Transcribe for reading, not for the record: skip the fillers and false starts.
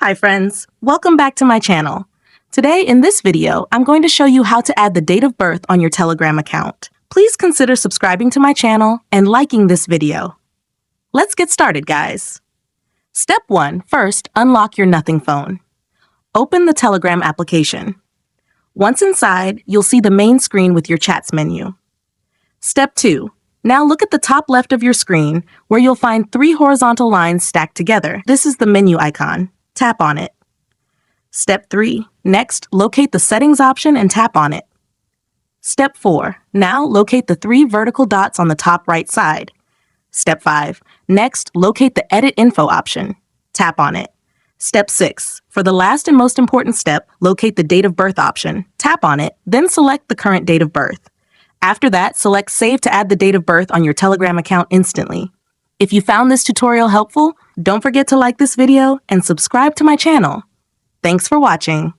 Hi friends, welcome back to my channel. Today in this video, I'm going to show you how to add the date of birth on your Telegram account. Please consider subscribing to my channel and liking this video. Let's get started, guys. Step 1. First, unlock your Nothing phone. Open the Telegram application. Once inside, you'll see the main screen with your chats menu. Step 2. Now look at the top left of your screen where you'll find 3 horizontal lines stacked together. This is the menu icon. Tap on it. Step 3. Next, locate the Settings option and tap on it. Step 4. Now locate the 3 vertical dots on the top right side. Step 5. Next, locate the Edit Info option. Tap on it. Step 6. For the last and most important step, locate the Date of Birth option. Tap on it, then select the current date of birth. After that, select Save to add the date of birth on your Telegram account instantly. If you found this tutorial helpful, don't forget to like this video and subscribe to my channel. Thanks for watching.